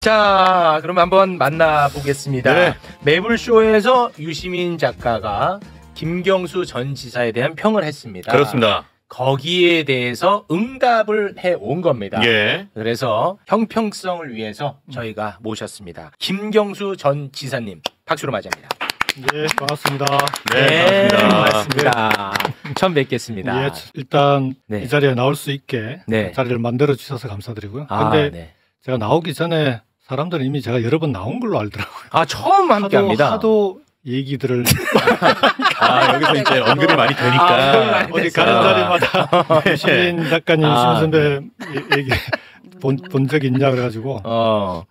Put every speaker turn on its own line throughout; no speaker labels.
자, 그럼 한번 만나보겠습니다. 네. 매불쇼에서 유시민 작가가 김경수 전 지사에 대한 평을 했습니다.
그렇습니다.
거기에 대해서 응답을 해온 겁니다.
예.
그래서 형평성을 위해서 저희가 모셨습니다. 김경수 전 지사님, 박수로 맞이합니다.
네, 반갑습니다.
네, 반갑습니다. 처음 뵙겠습니다.
예, 일단 이 자리에 나올 수 있게 자리를 만들어 주셔서 감사드리고요. 근데 제가 나오기 전에 사람들은 이미 제가 여러 번 나온 걸로 알더라고요.
아, 처음 함께합니다.
하도 얘기들을
여기서 이제 언급이 많이 되니까
어디 가는 자리마다 유시민 작가님, 유시민 선배 얘기 본 적 있냐 그래가지고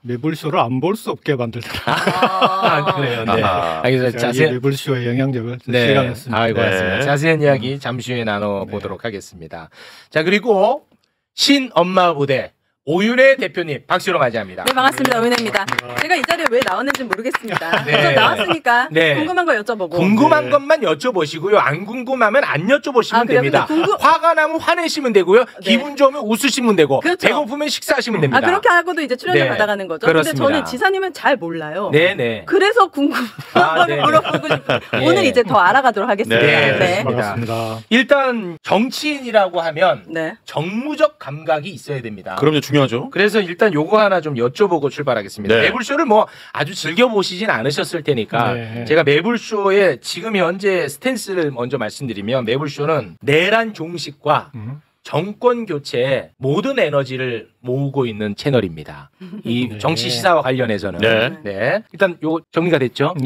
매불쇼를 안 볼 수 없게 만들더라고요.
그래요. 네. 알겠습니다. 자세히
매불쇼의 영향력을 실감했습니다.
아이고, 맞습니다. 자세한 이야기 잠시 후에 나눠보도록 하겠습니다. 자, 그리고 신엄마 부대 오윤혜 대표님, 박수로 맞이합니다.
네, 반갑습니다. 오윤혜입니다. 제가 이 자리에 왜 나왔는지 모르겠습니다. 네. 나왔으니까 궁금한 거 여쭤보고.
궁금한 것만 여쭤보시고요. 안 궁금하면 안 여쭤보시면 됩니다. 화가 나면 화내시면 되고요. 기분 좋으면 웃으시면 되고, 배고프면 식사하시면 됩니다.
그렇게 하고도 이제 출연을 받아가는 거죠.
그렇습니다.
근데 저는 지사님은 잘 몰라요.
네네.
그래서 궁금한 걸 물어보고 싶어요. 오늘 이제 더 알아가도록 하겠습니다.
네.
반갑습니다.
일단 정치인이라고 하면 정무적 감각이 있어야 됩니다.
그럼요, 중요하죠.
그래서 일단 요거 하나 좀 여쭤보고 출발하겠습니다. 매불쇼를 뭐 아주 즐겨보시진 않으셨을 테니까 제가 매불쇼의 지금 현재 스탠스를 먼저 말씀드리면, 매불쇼는 내란 종식과 정권 교체에 모든 에너지를 모으고 있는 채널입니다. 이 정치 시사와 관련해서는 일단 요거 정리가 됐죠?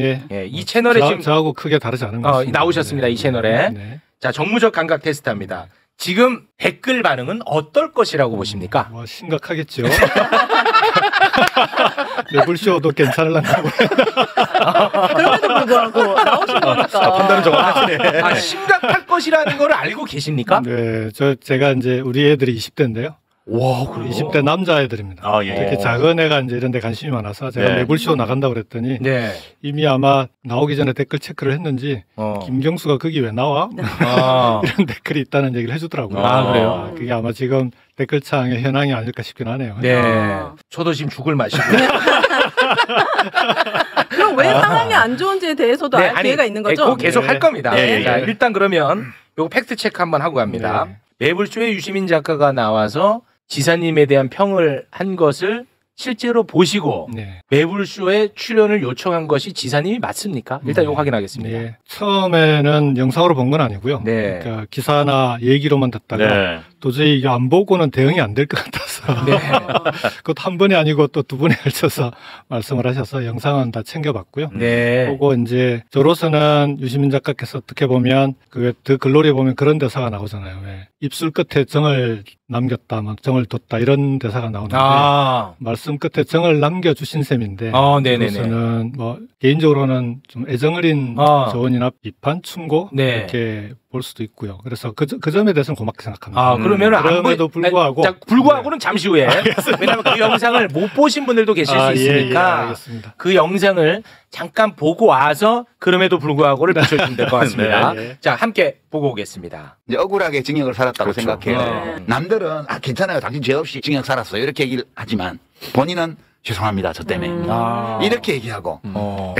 이 채널에 지금
저하고 크게 다르지 않은 것 같습니다.
나오셨습니다. 이 채널에. 자, 정무적 감각 테스트합니다. 지금 댓글 반응은 어떨 것이라고 보십니까?
심각하겠죠. 매불쇼도 괜찮을라고.
그럼에도 불구하고 나오신 거니까.
판단은 정확하시네.
심각할 것이라는 걸 알고 계십니까?
네, 제가 이제 우리 애들이 20대인데요.
와, 그래요?
20대 남자애들입니다. 특히 작은 애가 이제 이런 데 관심이 많아서 제가 매불쇼 나간다고 그랬더니 이미 아마 나오기 전에 댓글 체크를 했는지 김경수가 거기 왜 나와? 이런 댓글이 있다는 얘기를 해주더라고요.
그래요?
그게 아마 지금 댓글창의 현황이 아닐까 싶긴 하네요.
저도 지금 죽을 맛이고.
그럼 왜 상황이 안 좋은지에 대해서도 알 기회가 있는 거죠?
그거 계속 할 겁니다. 자, 일단 그러면 요거 팩트 체크 한번 하고 갑니다. 매불쇼에 유시민 작가가 나와서 지사님에 대한 평을 한 것을 실제로 보시고 매불쇼에 출연을 요청한 것이 지사님이 맞습니까? 일단 이거 확인하겠습니다.
처음에는 영상으로 본 건 아니고요. 그러니까 기사나 얘기로만 듣다가 도저히 이게 안 보고는 대응이 안 될 것 같아서 그것도 한 번이 아니고 또 두 번에 걸쳐서 말씀을 하셔서 영상은 다 챙겨봤고요. 보고 이제 저로서는 유시민 작가께서 어떻게 보면 그 더 글로리에 보면 그런 대사가 나오잖아요. 입술 끝에 정을 남겼다, 막 정을 뒀다 이런 대사가 나오는데 말씀 끝에 정을 남겨주신 셈인데 저로서는 뭐 개인적으로는 좀 애정 어린 조언이나 비판, 충고 이렇게 볼 수도 있고요. 그래서 그 점에 대해서는 고맙게 생각합니다.
그러면
그럼에도 불구하고
불구하고는 잠시 후에 왜냐하면 그 영상을 못 보신 분들도 계실 수 있으니까 그 영상을 잠깐 보고 와서 그럼에도 불구하고를 붙여주시면 될 것 같습니다. 자, 함께 보고 오겠습니다.
이제 억울하게 징역을 살았다고 생각해요. 남들은 괜찮아요, 당신 죄 없이 징역 살았어요 이렇게 얘기를 하지만 본인은 죄송합니다, 저 때문에 이렇게 얘기하고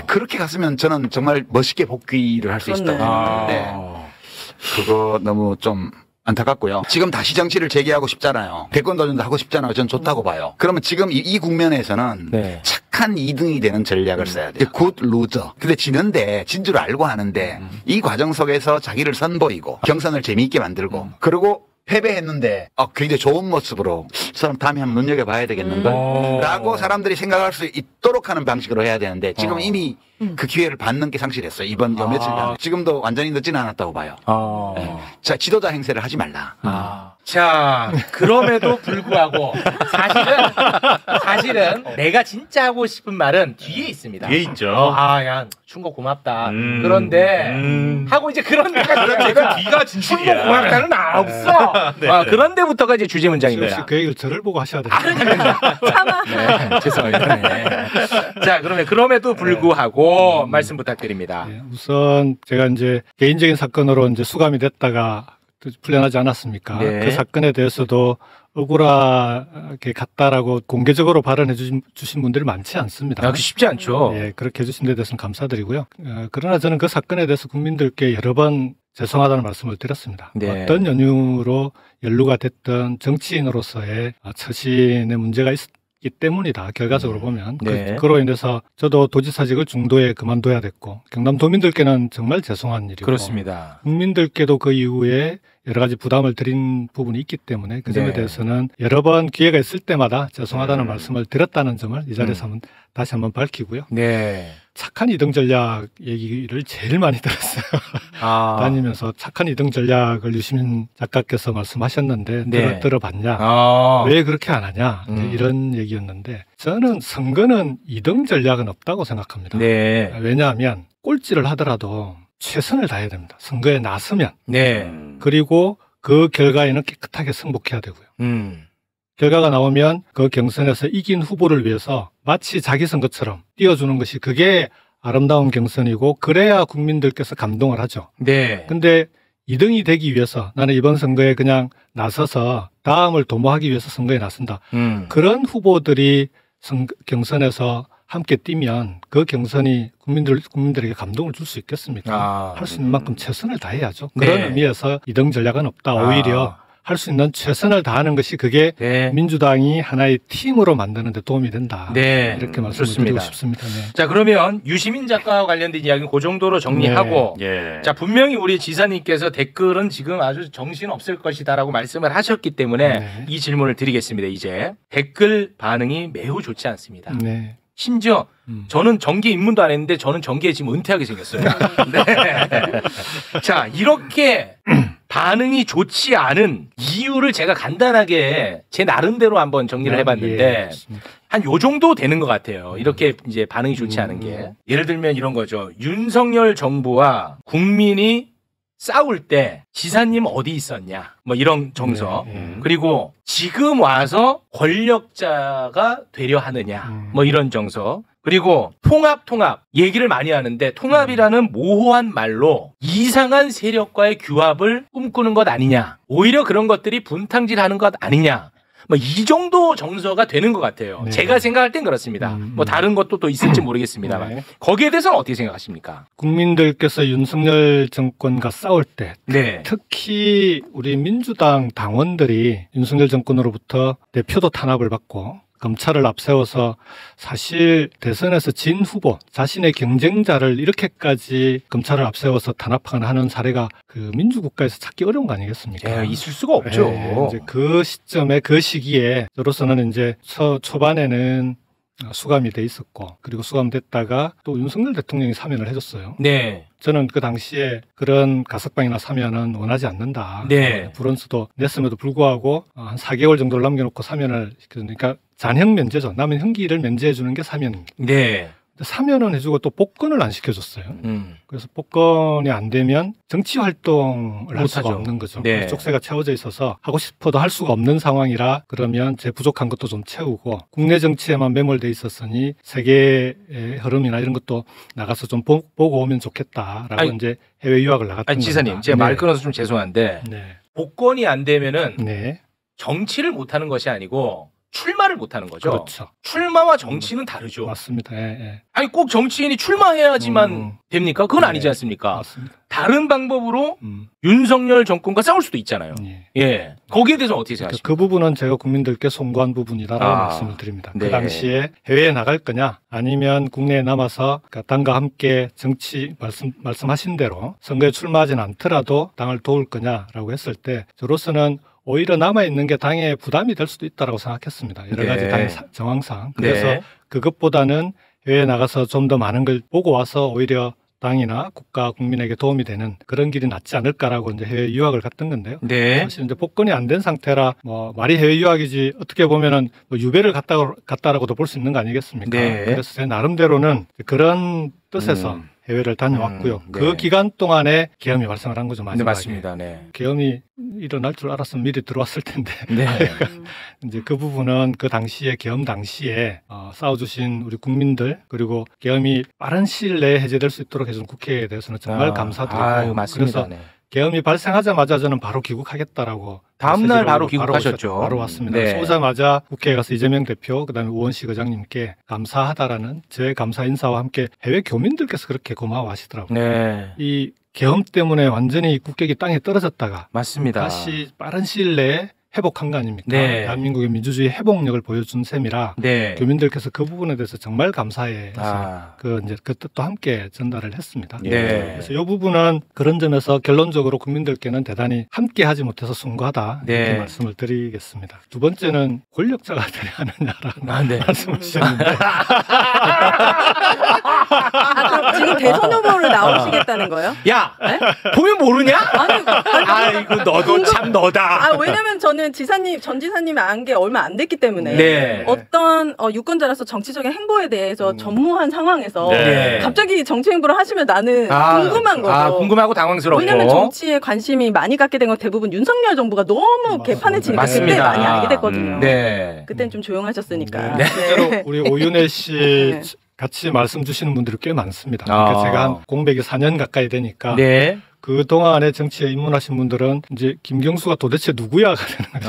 그렇게 갔으면 저는 정말 멋있게 복귀를 할 수 있었다고 생각하는데 그거 너무 좀 안타깝고요. 지금 다시 정치를 재개하고 싶잖아요. 대권 도전도 하고 싶잖아요. 전 좋다고 봐요. 그러면 지금 이 국면에서는 착한 2등이 되는 전략을 써야 돼요. 굿 루저. 근데 지는데 진 줄 알고 하는데 이 과정 속에서 자기를 선보이고 경선을 재미있게 만들고 그리고 패배했는데 굉장히 좋은 모습으로 사람 다음에 한번 눈여겨봐야 되겠는걸 라고 사람들이 생각할 수 있도록 하는 방식으로 해야 되는데 지금 이미 그 기회를 받는 게 상실했어요. 이번 요 며칠 간 지금도 완전히 늦지는 않았다고 봐요. 자, 지도자 행세를 하지 말라.
자, 그럼에도 불구하고 사실은 내가 진짜 하고 싶은 말은 뒤에 있습니다.
뒤에 있죠.
야, 충고 고맙다. 그런데 하고 이제 그런 데가
뒤가 진실이야.
충고 고맙다는 없어. 그런 데부터가 이제 주제 문장입니다.
혹시 그 얘기를 저를 보고 하셔야 돼요.
참아.
죄송합니다. 자, 그러면 그럼에도 불구하고 말씀 부탁드립니다.
우선 제가 이제 개인적인 사건으로 이제 수감이 됐다가 풀려나지 않았습니까?
네.
그 사건에 대해서도 억울하게 갔다라고 공개적으로 발언해 주신 분들이 많지 않습니다.
그 쉽지 않죠.
예, 그렇게 해주신 데 대해서는 감사드리고요. 그러나 저는 그 사건에 대해서 국민들께 여러 번 죄송하다는 말씀을 드렸습니다.
네.
어떤 연유로 연루가 됐던 정치인으로서의 처신에 문제가 있기 때문이다. 결과적으로 보면.
네.
그로 인해서 저도 도지사직을 중도에 그만둬야 됐고 경남도민들께는 정말 죄송한 일이고
그렇습니다.
국민들께도 그 이후에 여러 가지 부담을 드린 부분이 있기 때문에 그 점에
네.
대해서는 여러 번 기회가 있을 때마다 죄송하다는 말씀을 드렸다는 점을 이 자리에서 다시 한번 밝히고요.
네.
착한 이등 전략 얘기를 제일 많이 들었어요. 다니면서 착한 이등 전략을 유시민 작가께서 말씀하셨는데
네.
들어봤냐? 왜 그렇게 안 하냐? 이런 얘기였는데 저는 선거는 이등 전략은 없다고 생각합니다.
네.
왜냐하면 꼴찌를 하더라도 최선을 다해야 됩니다. 선거에 나서면.
네.
그리고 그 결과에는 깨끗하게 승복해야 되고요. 결과가 나오면 그 경선에서 이긴 후보를 위해서 마치 자기 선거처럼 띄워주는 것이 그게 아름다운 경선이고 그래야 국민들께서 감동을 하죠.
네.
근데 2등이 되기 위해서 나는 이번 선거에 그냥 나서서 다음을 도모하기 위해서 선거에 나선다. 그런 후보들이 경선에서 함께 뛰면 그 경선이 국민들에게 감동을 줄 수 있겠습니까? 할 수 있는 만큼 최선을 다해야죠. 그런
네.
의미에서 2등 전략은 없다. 오히려 할 수 있는 최선을 다하는 것이 그게 민주당이 하나의 팀으로 만드는 데 도움이 된다.
네.
이렇게 말씀드리고 싶습니다. 네.
자, 그러면 유시민 작가와 관련된 이야기는 그 정도로 정리하고 자, 분명히 우리 지사님께서 댓글은 지금 아주 정신없을 것이다라고 말씀을 하셨기 때문에 이 질문을 드리겠습니다. 이제 댓글 반응이 매우 좋지 않습니다.
네.
심지어 저는 정계 입문도 안 했는데 저는 정계에 지금 은퇴하게 생겼어요. 네. 자, 이렇게 반응이 좋지 않은 이유를 제가 간단하게 제 나름대로 한번 정리를 해봤는데 한 요 정도 되는 것 같아요. 이렇게 이제 반응이 좋지 않은 게. 예를 들면 이런 거죠. 윤석열 정부와 국민이 싸울 때 지사님 어디 있었냐 뭐 이런 정서. 그리고 지금 와서 권력자가 되려 하느냐 뭐 이런 정서. 그리고 통합 얘기를 많이 하는데 통합이라는 모호한 말로 이상한 세력과의 규합을 꿈꾸는 것 아니냐, 오히려 그런 것들이 분탕질하는 것 아니냐, 뭐 이 정도 정서가 되는 것 같아요. 제가 생각할 땐 그렇습니다. 뭐 다른 것도 또 있을지 모르겠습니다만 거기에 대해서는 어떻게 생각하십니까?
국민들께서 윤석열 정권과 싸울 때 특히 우리 민주당 당원들이 윤석열 정권으로부터 대표도 탄압을 받고 검찰을 앞세워서 사실 대선에서 진 후보, 자신의 경쟁자를 이렇게까지 검찰을 앞세워서 탄압하거나 하는 사례가 그 민주국가에서 찾기 어려운 거 아니겠습니까?
있을 수가 없죠.
이제 그 시점에 그 시기에 저로서는 이제 초반에는 수감이 돼 있었고 그리고 수감됐다가 또 윤석열 대통령이 사면을 해줬어요. 네. 저는 그 당시에 그런 가석방이나 사면은 원하지 않는다. 네. 불원수도 냈음에도 불구하고 한 4개월 정도를 남겨놓고 사면을 시켰으니까 그러니까 잔형 면제죠. 남은 형기를 면제해 주는 게 사면입니다. 네. 사면은 해주고 또 복권을 안 시켜줬어요. 그래서 복권이 안 되면 정치 활동을 할 수가 없는 거죠. 네. 족쇄가 채워져 있어서 하고 싶어도 할 수가 없는 상황이라 그러면 제 부족한 것도 좀 채우고 국내 정치에만 매몰돼 있었으니 세계의 흐름이나 이런 것도 나가서 좀 보고 오면 좋겠다라고 이제 해외 유학을 나갔던 거죠.
지사님, 제가 말 끊어서 좀 죄송한데 복권이 안 되면은 정치를 못 하는 것이 아니고 출마를 못하는 거죠.
그렇죠.
출마와 정치는 다르죠.
맞습니다.
아니 꼭 정치인이 출마해야지만 됩니까? 그건 아니지 않습니까?
맞습니다.
다른 방법으로 윤석열 정권과 싸울 수도 있잖아요. 예. 거기에 대해서 어떻게 생각하십니까?
그 부분은 제가 국민들께 송구한 부분이라고 말씀을 드립니다. 그 당시에 해외에 나갈 거냐 아니면 국내에 남아서 당과 함께 정치 말씀하신 대로 선거에 출마하지는 않더라도 당을 도울 거냐라고 했을 때 저로서는 오히려 남아있는 게 당에 부담이 될 수도 있다고 생각했습니다. 여러 가지 당의 정황상. 그래서 그것보다는 해외에 나가서 좀 더 많은 걸 보고 와서 오히려 당이나 국가 국민에게 도움이 되는 그런 길이 낫지 않을까라고 이제 해외 유학을 갔던 건데요. 사실 이제 복권이 안 된 상태라 뭐 말이 해외 유학이지 어떻게 보면은 뭐 유배를 갔다라고도 볼 수 있는 거 아니겠습니까? 그래서 제 나름대로는 그런 뜻에서 해외를 다녀왔고요. 그 기간 동안에 계엄이 발생을 한 거죠. 마지막에.
맞습니다.
계엄이 일어날 줄 알았으면 미리 들어왔을 텐데. 이제 그 부분은 그 당시에 계엄 당시에 싸워주신 우리 국민들 그리고 계엄이 빠른 시일 내에 해제될 수 있도록 해준 국회에 대해서는 정말 감사드리고
맞습니다.
그래서 계엄이 발생하자마자 저는 바로 귀국하겠다라고
다음날 바로 귀국하셨죠.
바로 왔습니다.
네.
오자마자 국회에 가서 이재명 대표 그다음에 우원식 의장님께 감사하다라는 제 감사 인사와 함께 해외 교민들께서 그렇게 고마워하시더라고요.
네.
이 계엄 때문에 완전히 국격이 땅에 떨어졌다가
맞습니다.
다시 빠른 시일 내에 회복한 거 아닙니까?
네.
대한민국의 민주주의 회복력을 보여준 셈이라
네.
교민들께서 그 부분에 대해서 정말 감사해서 그 뜻도 함께 전달을 했습니다.
네.
그래서 이 부분은 그런 점에서 결론적으로 국민들께는 대단히 함께하지 못해서 숭고하다 이렇게
네.
말씀을 드리겠습니다. 두 번째는 권력자가 되려 하느냐라는
네.
말씀을 주셨는데
그럼 지금 대선 후보로 나오시겠다는 거예요?
야, 보면 모르냐?
아니,
아이고 너도 참 너다.
왜냐면 저는 전 지사님이 안 게 얼마 안 됐기 때문에
네.
어떤 유권자로서 정치적인 행보에 대해서 전무한 상황에서
네.
갑자기 정치 행보를 하시면 나는 궁금한 거죠.
궁금하고 당황스럽고.
왜냐면 정치에 관심이 많이 갖게 된 건 대부분 윤석열 정부가 너무 개판해지니까 그때 많이 알게 됐거든요.
네.
그때는 좀 조용하셨으니까.
네.
실제로 우리 오윤혜 씨 같이 말씀 주시는 분들이 꽤 많습니다. 그러니까 제가 한 공백이 4년 가까이 되니까
네.
그 동안에 정치에 입문하신 분들은 이제 김경수가 도대체 누구야가 되는 거죠.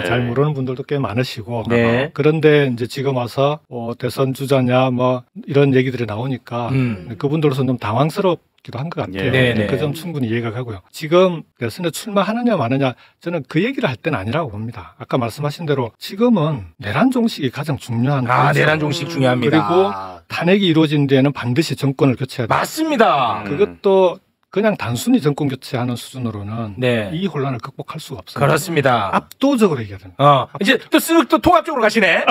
잘 모르는 분들도 꽤 많으시고
네.
그런데 이제 지금 와서 대선 주자냐 뭐 이런 얘기들이 나오니까 그분들로서는 좀 당황스럽기도 한 것 같아요. 그 점 충분히 이해가 가고요. 지금 대선에 출마하느냐 마느냐 저는 그 얘기를 할 때는 아니라고 봅니다. 아까 말씀하신 대로 지금은 내란 종식이 가장 중요한 거죠.
내란 종식 중요합니다.
그리고 탄핵이 이루어진 데에는 반드시 정권을 교체해야 돼요.
맞습니다.
그것도 그냥 단순히 정권 교체하는 수준으로는 이 혼란을 극복할 수가 없습니다.
그렇습니다.
압도적으로 얘기해야 됩니다.
이제 또 쓱 또 통합 쪽으로 가시네.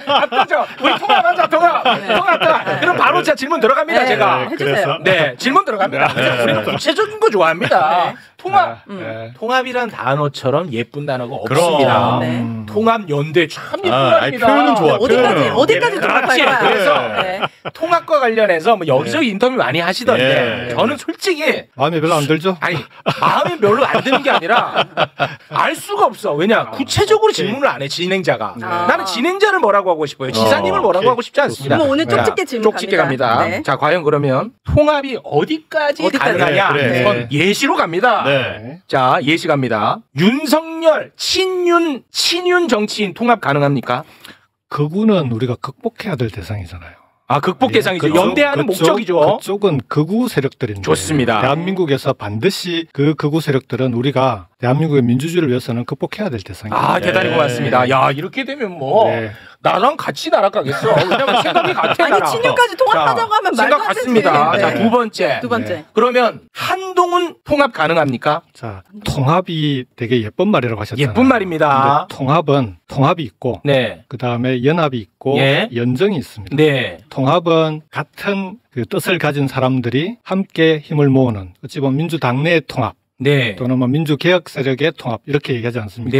압도적. 우리 통합하자, 통합. 그럼 바로 자 질문 들어갑니다, 제가.
해주세요.
네, 질문 들어갑니다. 우리는 구체적인 거 좋아합니다. 통합.
네.
통합이란 단어처럼 예쁜 단어가 없습니다. 통합 연대 참 예쁜 말입니다.
표현은 좋아.
어디까지
그렇지.
통합할 거야.
그래서 통합과 관련해서 뭐 여기저기 인터뷰 많이 하시던데 저는 솔직히
마음에 별로 안 들죠?
아니 마음에 별로 안 드는 게 아니라 알 수가 없어. 왜냐 구체적으로 질문을 안 해 진행자가. 나는 진행자를 뭐라고 하고 싶어요. 지사님을 뭐라고 하고 싶지 않습니다.
그럼 오늘 쪽집게 질문
쪽집게 갑니다.
네.
자 과연 그러면 통합이 어디까지 가느냐? 그건 예시로 갑니다. 자 예시 갑니다. 윤석열 친윤 정치인 통합 가능합니까?
그구는 우리가 극복해야 될 대상이잖아요.
극복 대상이죠. 연대하는 목적이죠.
그쪽은 극우 세력들인데.
좋습니다.
대한민국에서 반드시 그 극우 세력들은 우리가 대한민국의 민주주의를 위해서는 극복해야 될 대상입니다.
대단히 고맙습니다. 야 이렇게 되면 뭐 나랑 같이 날아가겠어. 왜냐면 생각이 같아.
아니 친윤까지 통합하자고 하면
생각
말도 안 되지.
같습니다. 자, 두 번째. 그러면 한동훈 통합 가능합니까?
자, 통합이 되게 예쁜 말이라고 하셨잖아요.
예쁜 말입니다.
통합은 통합이 있고 그다음에 연합이 있고 연정이 있습니다. 통합은 같은 그 뜻을 가진 사람들이 함께 힘을 모으는 어찌 보면 민주당 내의 통합 또는 뭐 민주개혁 세력의 통합 이렇게 얘기하지 않습니까?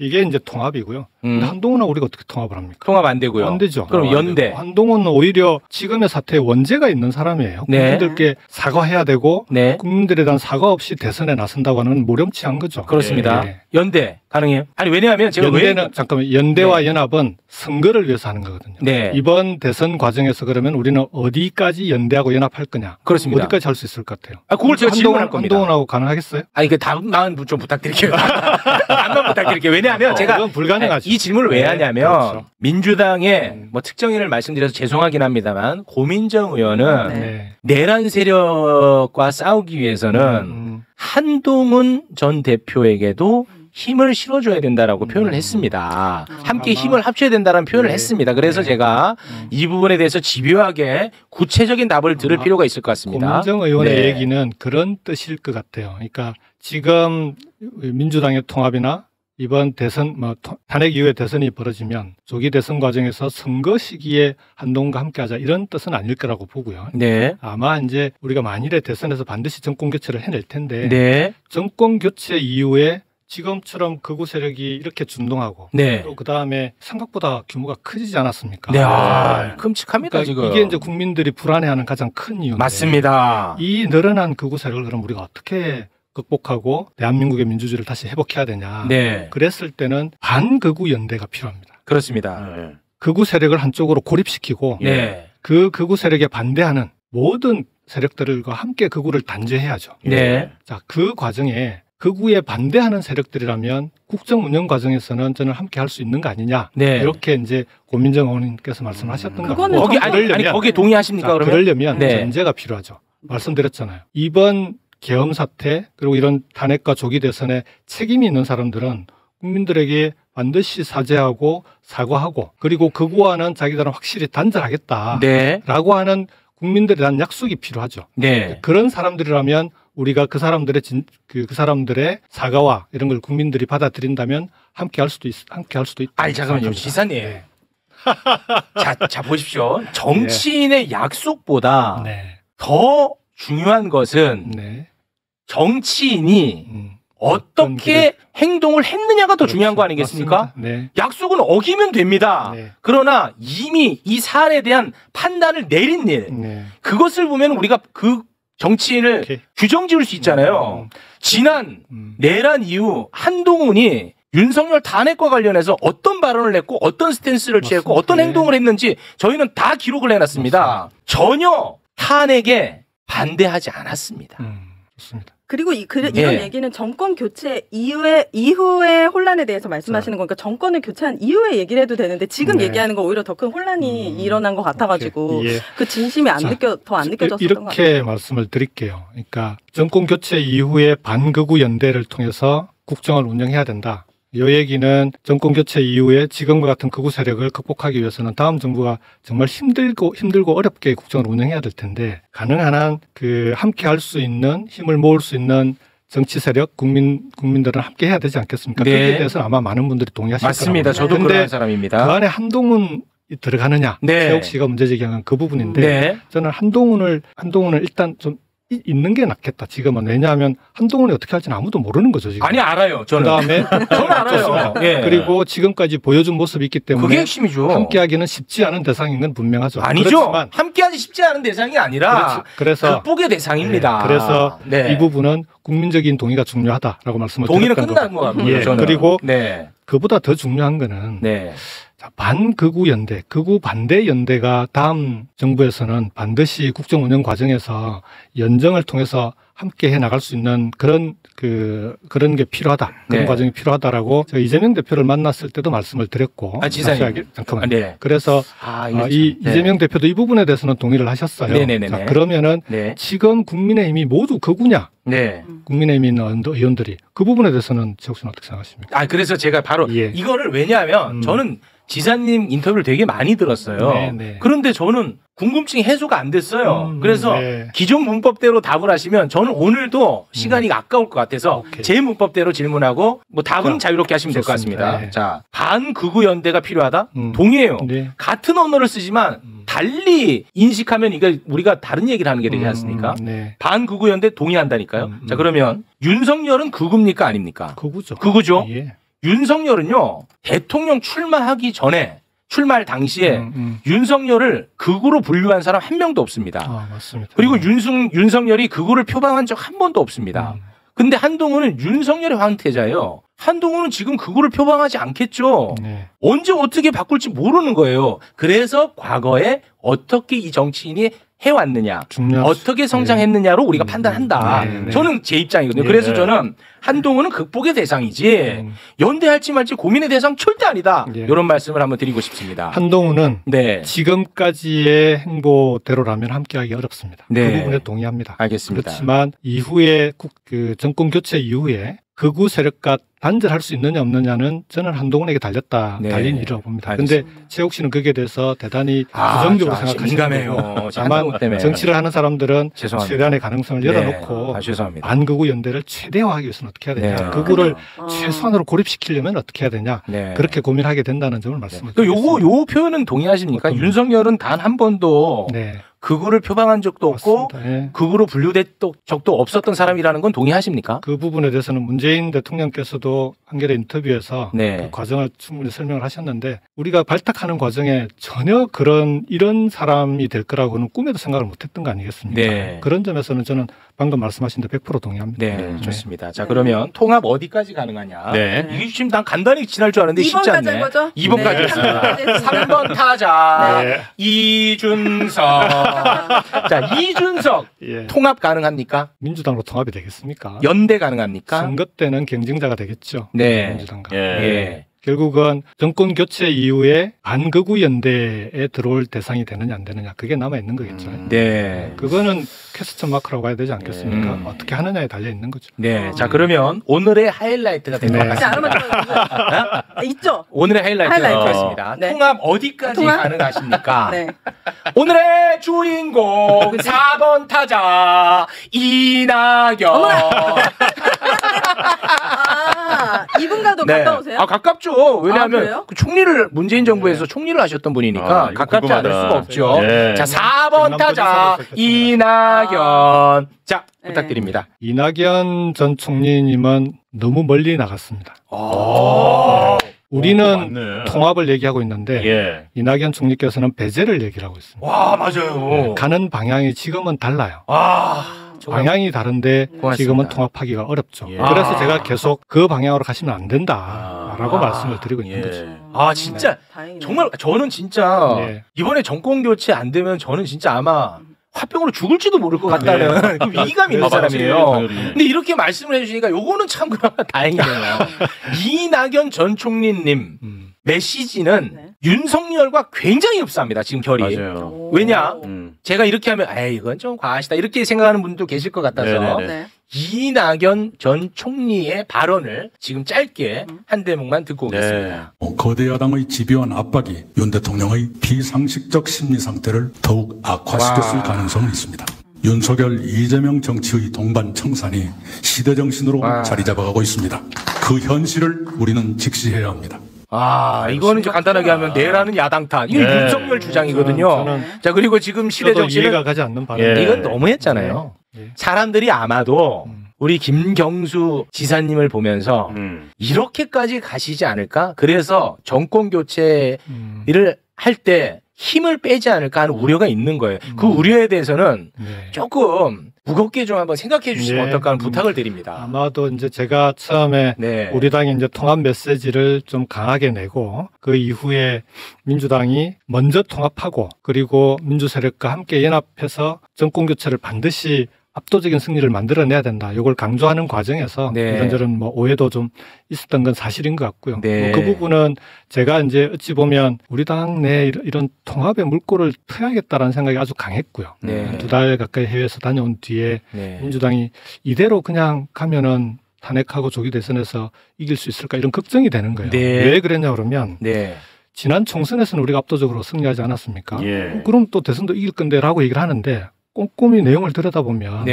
이게 이제 통합이고요. 근데 한동훈은 우리가 어떻게 통합을 합니까?
통합 안 되고요.
안 되죠.
그럼 연대.
한동훈은 오히려 지금의 사태에 원죄가 있는 사람이에요. 국민들께 사과해야 되고 국민들에 대한 사과 없이 대선에 나선다고 하는 모렴치한 거죠.
그렇습니다. 연대 가능해요? 아니 왜냐하면 제가
연대와 연합은 선거를 위해서 하는 거거든요. 이번 대선 과정에서 그러면 우리는 어디까지 연대하고 연합할 거냐?
그렇습니다.
어디까지 할 수 있을 것 같아요?
그걸 제가 질문할 겁니다.
한동훈하고 가능하겠어요?
아니 그 답만 좀 부탁드릴게요. 답만 부탁드릴게요. 왜냐하면 제가
불가능하죠.
이 질문을 왜 하냐면 민주당의 뭐 특정인을 말씀드려서 죄송하긴 합니다만 고민정 의원은 내란 세력과 싸우기 위해서는 한동훈 전 대표에게도 힘을 실어줘야 된다라고 표현을 했습니다. 함께 힘을 합쳐야 된다는 표현을 했습니다. 그래서 제가 이 부분에 대해서 집요하게 구체적인 답을 들을 필요가 있을 것 같습니다.
고민정 의원의 얘기는 그런 뜻일 것 같아요. 그러니까 지금 민주당의 통합이나 이번 대선, 탄핵 이후에 대선이 벌어지면 조기 대선 과정에서 선거 시기에 한동훈과 함께하자 이런 뜻은 아닐 거라고 보고요. 아마 이제 우리가 만일에 대선에서 반드시 정권 교체를 해낼 텐데 정권 교체 이후에 지금처럼 극우 세력이 이렇게 준동하고 또 그다음에 생각보다 규모가 커지지 않았습니까?
끔찍합니다.
그러니까
지금
이게 이제 국민들이 불안해하는 가장 큰 이유인데
맞습니다.
이 늘어난 극우 세력을 그럼 우리가 어떻게 극복하고 대한민국의 민주주의를 다시 회복해야 되냐. 그랬을 때는 반극우 연대가 필요합니다.
그렇습니다.
극우 세력을 한쪽으로 고립시키고 그 극우 세력에 반대하는 모든 세력들과 함께 극우를 단죄해야죠.
네.
자, 그 과정에 극우에 반대하는 세력들이라면 국정 운영 과정에서는 저는 함께 할 수 있는 거 아니냐.
네.
이렇게 이제 고민정 의원님께서 말씀하셨던 거고.
거기 아니 거기에 동의하십니까?
자,
그러면
그러려면 전제가 필요하죠. 말씀드렸잖아요. 이번 계엄 사태 그리고 이런 탄핵과 조기 대선에 책임이 있는 사람들은 국민들에게 반드시 사죄하고 사과하고 그리고 극우와는 자기들은 확실히 단절하겠다라고
네.
하는 국민들에 대한 약속이 필요하죠.
네.
그런 사람들이라면 우리가 그 사람들의 그 사람들의 사과와 이런 걸 국민들이 받아들인다면 함께 할 수도 있다.
아니 잠깐만요, 지사님. 네. 자 보십시오. 정치인의 약속보다 더 중요한 것은 정치인이 어떻게 행동을 했느냐가 더 중요한 거 아니겠습니까? 약속은 어기면 됩니다. 그러나 이미 이 사안에 대한 판단을 내린 일, 그것을 보면 우리가 그 정치인을 규정 지을 수 있잖아요. 지난 내란 이후 한동훈이 윤석열 탄핵과 관련해서 어떤 발언을 했고 어떤 스탠스를 취했고 어떤 행동을 했는지 저희는 다 기록을 해놨습니다. 전혀 탄핵에 반대하지 않았습니다.
좋습니다.
그리고 이런 얘기는 정권 교체 이후의 혼란에 대해서 말씀하시는 거니까 정권을 교체한 이후에 얘기를 해도 되는데 지금 얘기하는 거 오히려 더 큰 혼란이 일어난 것 같아가지고 그 진심이 더 안 느껴졌던 것 같아요.
이렇게 말씀을 드릴게요. 그러니까 정권 교체 이후에 반극우 연대를 통해서 국정을 운영해야 된다. 이 얘기는 정권 교체 이후에 지금과 같은 극우 세력을 극복하기 위해서는 다음 정부가 정말 힘들고 어렵게 국정을 운영해야 될 텐데 가능한 한 함께 할 수 있는 힘을 모을 수 있는 정치 세력 국민들은 함께 해야 되지 않겠습니까? 거기에 대해서는 아마 많은 분들이 동의하실 겁니다.
맞습니다. 저도 그런 사람입니다.
그 안에 한동훈이 들어가느냐, 최욱 씨가 문제 제기한 그 부분인데 저는 한동훈을 일단 좀 있는 게 낫겠다. 지금은. 왜냐하면 한동훈이 어떻게 할지는 아무도 모르는 거죠. 지금.
아니 알아요. 저는.
그다음에
저는 알아요.
그리고 지금까지 보여준 모습이 있기 때문에
그게 핵심이죠.
함께하기는 쉽지 않은 대상인 건 분명하죠.
아니죠.
그렇지만
함께하기 쉽지 않은 대상이 아니라 그래서 극복의 대상입니다.
그래서 이 부분은 국민적인 동의가 중요하다라고 말씀을
동의는
드렸던
끝난 것 같고요. 저는.
그리고 그보다 더 중요한 거는 반극우 연대, 극우 반대 연대가 다음 정부에서는 반드시 국정 운영 과정에서 연정을 통해서 함께 해 나갈 수 있는 그런 게 필요하다. 그런 과정이 필요하다라고 제가 이재명 대표를 만났을 때도 말씀을 드렸고.
지사님.
잠깐만요. 그래서 이재명 대표도 이 부분에 대해서는 동의를 하셨어요. 자, 그러면은 지금 국민의힘이 모두 극우냐? 국민의힘에 있는 의원들이 그 부분에 대해서는 최욱 씨는 어떻게 생각하십니까?
그래서 제가 바로 이거를 왜냐하면 저는 지사님 인터뷰를 되게 많이 들었어요. 그런데 저는 궁금증이 해소가 안 됐어요. 그래서 기존 문법대로 답을 하시면 저는 오늘도 시간이 아까울 것 같아서 제 문법대로 질문하고 뭐 답은 자유롭게 하시면 될 것 같습니다. 자, 반극우 연대가 필요하다? 동의해요. 같은 언어를 쓰지만 달리 인식하면 이게 우리가 다른 얘기를 하는 게 되지 않습니까? 반극우 연대 동의한다니까요. 자, 그러면 윤석열은 극우입니까 아닙니까?
극우죠.
극우죠. 윤석열은요 대통령 출마하기 전에 출마할 당시에 윤석열을 극우로 분류한 사람 한 명도 없습니다.
맞습니다.
그리고 윤석열이 극우를 표방한 적 한 번도 없습니다. 근데 한동훈은 윤석열의 황태자예요. 한동훈은 지금 극우를 표방하지 않겠죠. 언제 어떻게 바꿀지 모르는 거예요. 그래서 과거에 어떻게 이 정치인이 해왔느냐, 어떻게 성장했느냐로 우리가 판단한다. 저는 제 입장이거든요. 그래서 저는 한동훈은 극복의 대상이지 연대할지 말지 고민의 대상 절대 아니다. 이런 말씀을 한번 드리고 싶습니다.
한동훈은 지금까지의 행보대로라면 함께하기 어렵습니다. 그 부분에 동의합니다.
알겠습니다.
그렇지만 이후에 정권 교체 이후에 극우 세력과 단절할 수 있느냐 없느냐는 저는 한동훈에게 달린 일이라고 봅니다. 그런데 최욱 씨는 거기에 대해서 대단히 부정적으로 생각하시고 다만 정치를 하는 사람들은 최대한의 가능성을 열어놓고 반극우 연대를 최대화하기 위해서는 어떻게 해야 되냐. 극우를 최소한으로 고립시키려면 어떻게 해야 되냐. 그렇게 고민하게 된다는 점을 말씀을 드리겠습니다.
요 표현은 동의하십니까? 윤석열은 단 한 번도 극우를 표방한 적도 없고 극우로 분류된 적도 없었던 사람이라는 건 동의하십니까?
그 부분에 대해서는 문재인 대통령께서도 한겨레 인터뷰에서 그 과정을 충분히 설명을 하셨는데 우리가 발탁하는 과정에 전혀 이런 사람이 될 거라고는 꿈에도 생각을 못했던 거 아니겠습니까? 그런 점에서는 저는 방금 말씀하신 데 100% 동의합니다.
네, 좋습니다. 자, 그러면 통합 어디까지 가능하냐?
네.
이게 지금 난 간단히 지날 줄 알았는데 쉽지 않네. 2번까지 했습니다. 3번 타자 이준석. 자, 이준석 통합 가능합니까?
민주당으로 통합이 되겠습니까?
연대 가능합니까?
선거 때는 경쟁자가 되겠죠.
네.
민주당과.
예.
결국은 정권 교체 이후에 반극우 연대에 들어올 대상이 되느냐 안 되느냐 그게 남아 있는 거겠죠.
네.
그거는 퀘스천 마크라고 해야 되지 않겠습니까? 어떻게 하느냐에 달려 있는 거죠.
네. 자, 그러면 오늘의 하이라이트가 될 것 같습니다.
있죠.
오늘의 하이라이트가 있습니다.
네.
통합 어디까지 가능하십니까?
네.
오늘의 주인공 4번 타자 이낙연.
이분과도 가까우세요?
아, 가깝죠. 왜냐하면
그
총리를 문재인 정부에서 총리를 하셨던 분이니까 가깝지 않을 수가 없죠.
네.
자, 4번 타자 이낙연. 자, 부탁드립니다.
이낙연 전 총리님은 너무 멀리 나갔습니다. 우리는 통합을 얘기하고 있는데 이낙연 총리께서는 배제를 얘기를 하고 있습니다.
와, 맞아요.
가는 방향이 지금은 달라요. 방향이 다른데
고맙습니다.
지금은 통합하기가 어렵죠. 그래서 제가 계속 그 방향으로 가시면 안 된다라고 말씀을 드리고 있는 거죠.
아, 진짜 정말 저는 진짜 이번에 정권 교체 안 되면 저는 진짜 아마 화병으로 죽을지도 모를 것 같다는 그 위기감이 있는 사람이에요. 근데 이렇게 말씀을 해주시니까 요거는 참 그나마 다행이네요. 이낙연 전 총리님 메시지는 윤석열과 굉장히 흡사합니다. 지금 결이.
맞아요.
왜냐? 제가 이렇게 하면 에이 이건 좀 과하시다 이렇게 생각하는 분도 계실 것 같아서 이낙연 전 총리의 발언을 지금 짧게 한 대목만 듣고 오겠습니다.
거대 야당의 집요한 압박이 윤 대통령의 비상식적 심리 상태를 더욱 악화시켰을 가능성이 있습니다. 윤석열, 이재명 정치의 동반 청산이 시대 정신으로 자리 잡아가고 있습니다. 그 현실을 우리는 직시해야 합니다.
이거는 이제 간단하게 하면 내라는 야당탄. 이거 윤석열 주장이거든요. 자, 그리고 지금 시대 정신은
이해가 가지 않는 발언.
이건 너무했잖아요. 사람들이 아마도 우리 김경수 지사님을 보면서 이렇게까지 가시지 않을까? 그래서 정권 교체를 할 때 힘을 빼지 않을까 하는 우려가 있는 거예요. 그 우려에 대해서는 조금 무겁게 좀 한번 생각해 주시면 어떨까 하는 부탁을 드립니다.
아마도 이제 제가 처음에 우리 당이 이제 통합 메시지를 좀 강하게 내고 그 이후에 민주당이 먼저 통합하고 그리고 민주 세력과 함께 연합해서 정권 교체를 반드시 압도적인 승리를 만들어내야 된다. 이걸 강조하는 과정에서 이런저런 뭐 오해도 좀 있었던 건 사실인 것 같고요. 그 부분은 제가 이제 어찌 보면 우리 당 내 이런 통합의 물꼬를 트야겠다라는 생각이 아주 강했고요. 2달 가까이 해외에서 다녀온 뒤에 민주당이 이대로 그냥 가면은 탄핵하고 조기 대선에서 이길 수 있을까 이런 걱정이 되는 거예요. 왜 그랬냐 그러면 지난 총선에서는 우리가 압도적으로 승리하지 않았습니까? 그럼 또 대선도 이길 건데라고 얘기를 하는데 꼼꼼히 내용을 들여다보면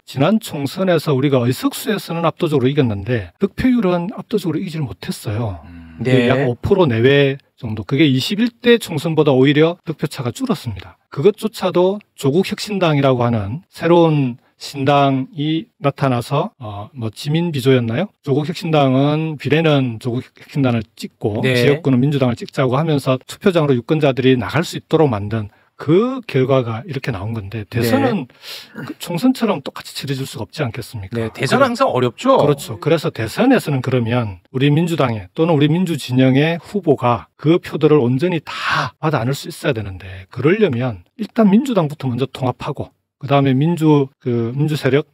지난 총선에서 우리가 의석수에서는 압도적으로 이겼는데 득표율은 압도적으로 이기질 못했어요. 약 5% 내외 정도. 그게 21대 총선보다 오히려 득표차가 줄었습니다. 그것조차도 조국혁신당이라고 하는 새로운 신당이 나타나서 지민비조였나요? 조국혁신당은 비례는 조국혁신당을 찍고 지역구는 민주당을 찍자고 하면서 투표장으로 유권자들이 나갈 수 있도록 만든 그 결과가 이렇게 나온 건데 대선은 그 총선처럼 똑같이 치러질 수가 없지 않겠습니까?
대선은 항상 어렵죠.
그렇죠. 그래서 대선에서는 그러면 우리 민주당의 또는 우리 민주진영의 후보가 그 표들을 온전히 다 받아 안을 수 있어야 되는데 그러려면 일단 민주당부터 먼저 통합하고 그다음에 민주 세력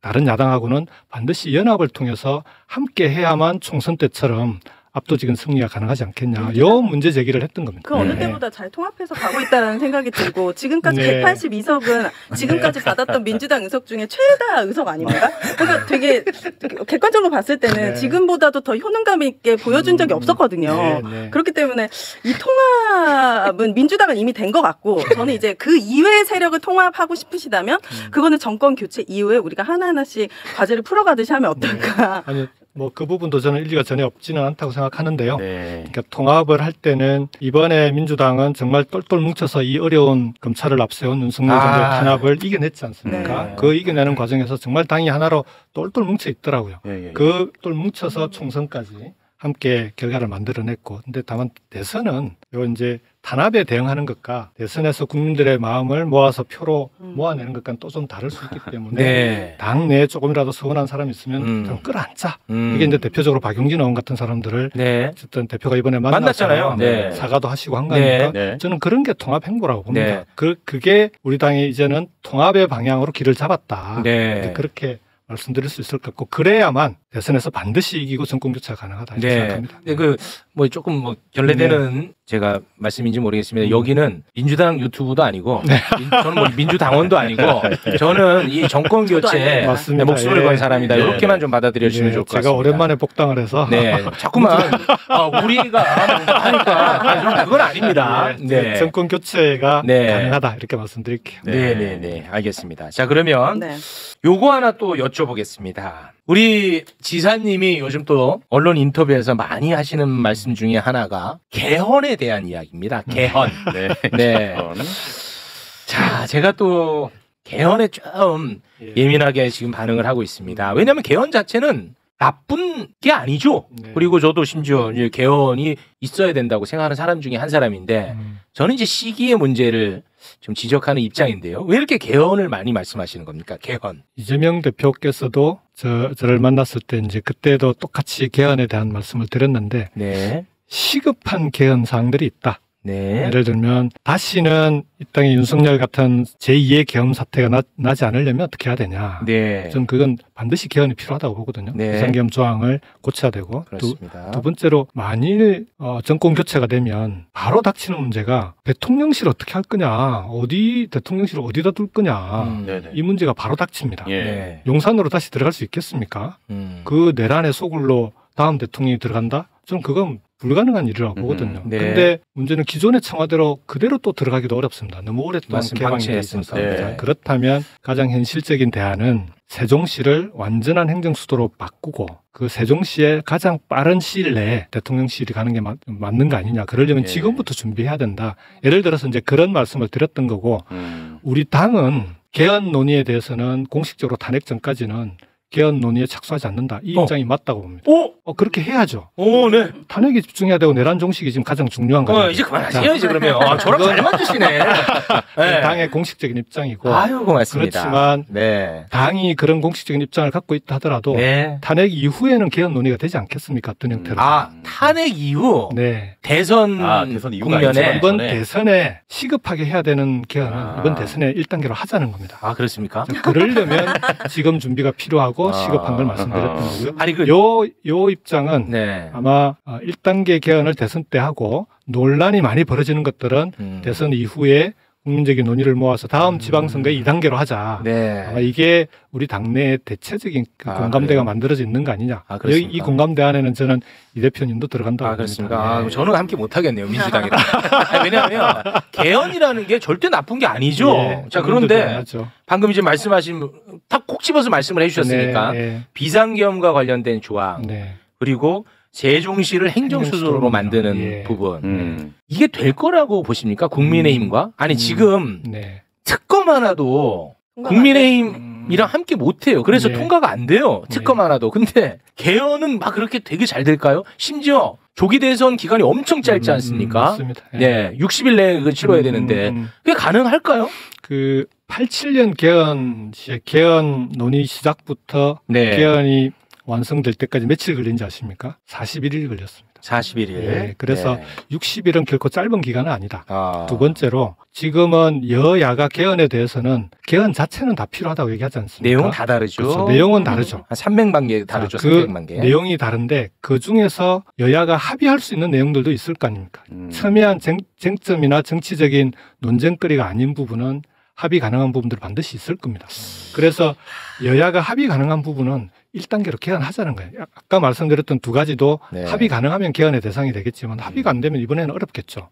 다른 야당하고는 반드시 연합을 통해서 함께 해야만 총선 때처럼 압도적인 승리가 가능하지 않겠냐. 이 문제 제기를 했던 겁니다.
그 어느 때보다 잘 통합해서 가고 있다는 생각이 들고 지금까지 182석은 지금까지 받았던 민주당 의석 중에 최다 의석 아닙니까? 그러니까 되게 객관적으로 봤을 때는 지금보다도 더 효능감 있게 보여준 적이 없었거든요. 그렇기 때문에 이 통합은 민주당은 이미 된 것 같고 저는 이제 그 이외의 세력을 통합하고 싶으시다면 그거는 정권 교체 이후에 우리가 하나하나씩 과제를 풀어가듯이 하면 어떨까.
그 부분도 저는 일리가 전혀 없지는 않다고 생각하는데요. 그러니까 통합을 할 때는 이번에 민주당은 정말 똘똘 뭉쳐서 이 어려운 검찰을 앞세운 윤석열 정부의 탄압을 이겨냈지 않습니까? 그 이겨내는 과정에서 정말 당이 하나로 똘똘 뭉쳐 있더라고요. 그 똘 뭉쳐서 총선까지 함께 결과를 만들어냈고, 근데 다만 대선은 요 이제 탄압에 대응하는 것과 대선에서 국민들의 마음을 모아서 표로 모아내는 것과는 또 좀 다를 수 있기 때문에
네.
당내에 조금이라도 서운한 사람이 있으면 좀 끌어안자. 이게 이제 대표적으로 박용진 의원 같은 사람들을
네.
어쨌든 대표가 이번에
만났잖아요. 네.
사과도 하시고 한 거니까
네.
저는 그런 게 통합 행보라고 봅니다.
네.
그게 우리 당이 이제는 통합의 방향으로 길을 잡았다.
네.
그렇게 말씀드릴 수 있을 것 같고 그래야만 대선에서 반드시 이기고 정권 교체가 가능하다 이렇게 생각합니다.
네, 뭐 조금 뭐 결례되는 제가 말씀인지 모르겠습니다. 여기는 민주당 유튜브도 아니고 저는 뭐 민주당원도 아니고 저는 이 정권 교체에 목숨을 건 사람이다. 이렇게만 좀 받아들여 주시면 좋을 것 같습니다.
제가 오랜만에 복당을 해서
자꾸만 우리가 하니까 그건 아닙니다.
정권 교체가 가능하다 이렇게 말씀드릴게요.
네, 알겠습니다. 자, 그러면 요거 하나 또 여쭤보겠습니다. 우리 지사님이 요즘 또 언론 인터뷰에서 많이 하시는 말씀 중에 하나가 개헌에 대한 이야기입니다. 개헌. 네. 자, 제가 또 개헌에 좀 예민하게 지금 반응을 하고 있습니다. 왜냐하면 개헌 자체는 나쁜 게 아니죠. 그리고 저도 심지어 이제 개헌이 있어야 된다고 생각하는 사람 중에 한 사람인데 저는 이제 시기의 문제를 좀 지적하는 입장인데요. 왜 이렇게 개헌을 많이 말씀하시는 겁니까? 개헌.
이재명 대표께서도 저를 만났을 때 이제 그때도 똑같이 개헌에 대한 말씀을 드렸는데 시급한 개헌 사항들이 있다. 예를 들면 다시는 이 땅에 윤석열 같은 제2의 계엄 사태가 나지 않으려면 어떻게 해야 되냐. 저는 그건 반드시 개헌이 필요하다고 보거든요. 비상계엄 조항을 고쳐야 되고 두 번째로 만일 정권 교체가 되면 바로 닥치는 문제가 대통령실 어떻게 할 거냐. 대통령실을 어디다 둘 거냐. 이 문제가 바로 닥칩니다. 용산으로 다시 들어갈 수 있겠습니까? 그 내란의 소굴로 다음 대통령이 들어간다? 저는 그건 불가능한 일이라고 보거든요. 근데 문제는 기존의 청와대로 그대로 또 들어가기도 어렵습니다. 너무 오랫동안 개방이 되어 있으니까. 그렇다면 가장 현실적인 대안은 세종시를 완전한 행정수도로 바꾸고 그 세종시에 가장 빠른 시일 내에 대통령실이 가는 게 맞는 거 아니냐. 그러려면 지금부터 준비해야 된다. 예를 들어서 이제 그런 말씀을 드렸던 거고 우리 당은 개헌 논의에 대해서는 공식적으로 탄핵 전까지는 개헌 논의에 착수하지 않는다. 이 입장이 맞다고 봅니다. 그렇게 해야죠. 탄핵에 집중해야 되고 내란 종식이 지금 가장 중요한 거죠.
이제 그만하세요. 이제 그러면 저랑 잘 맞으시네.
당의 공식적인 입장이고.
아유, 고맙습니다.
그렇지만 당이 그런 공식적인 입장을 갖고 있다 하더라도 탄핵 이후에는 개헌 논의가 되지 않겠습니까? 어떤 형태로.
탄핵 이후? 대선 국면에?
이번 대선에 시급하게 해야 되는 개헌은 이번 대선에 1단계로 하자는 겁니다.
그렇습니까?
그러려면 지금 준비가 필요하고 시급한 걸 말씀드렸던 거고요. 요 입장은 아마 1단계 개헌을 대선 때 하고 논란이 많이 벌어지는 것들은 대선 이후에 국민적인 논의를 모아서 다음 지방선거에 2단계로 하자. 아마 이게 우리 당내의 대체적인 공감대가 만들어져 있는 거 아니냐. 이 공감대 안에는 저는 이 대표님도 들어간다고
그렇습니다. 저는 함께 못하겠네요. 민주당이랑. 왜냐하면 개헌이라는 게 절대 나쁜 게 아니죠. 자, 그런데 방금 이제 말씀하신 딱 콕 집어서 말씀을 해주셨으니까 비상계엄과 관련된 조항 그리고 세종시를 행정수도로 만드는 부분 이게 될 거라고 보십니까? 국민의힘과? 아니 지금 특검 하나도 국민의힘이랑 함께 못해요. 그래서 통과가 안 돼요. 특검 하나도. 근데 개헌은 막 그렇게 되게 잘 될까요? 심지어 조기 대선 기간이 엄청 짧지 않습니까?
맞습니다.
60일 내에 치러야 되는데 그게 가능할까요?
87년 개헌 논의 시작부터 개헌이 완성될 때까지 며칠 걸린지 아십니까? 41일 걸렸습니다.
41일.
그래서 60일은 결코 짧은 기간은 아니다. 두 번째로 지금은 여야가 개헌에 대해서는 개헌 자체는 다 필요하다고 얘기하지 않습니까?
내용은 다 다르죠.
그렇죠. 내용은 다르죠.
한 300만 개 다르죠. 300만 개.
내용이 다른데 그 중에서 여야가 합의할 수 있는 내용들도 있을 거 아닙니까? 첨예한 쟁점이나 정치적인 논쟁거리가 아닌 부분은 합의 가능한 부분들 반드시 있을 겁니다. 그래서 여야가 합의 가능한 부분은 1단계로 개헌하자는 거예요. 아까 말씀드렸던 두 가지도 합의 가능하면 개헌의 대상이 되겠지만 합의가 안 되면 이번에는 어렵겠죠.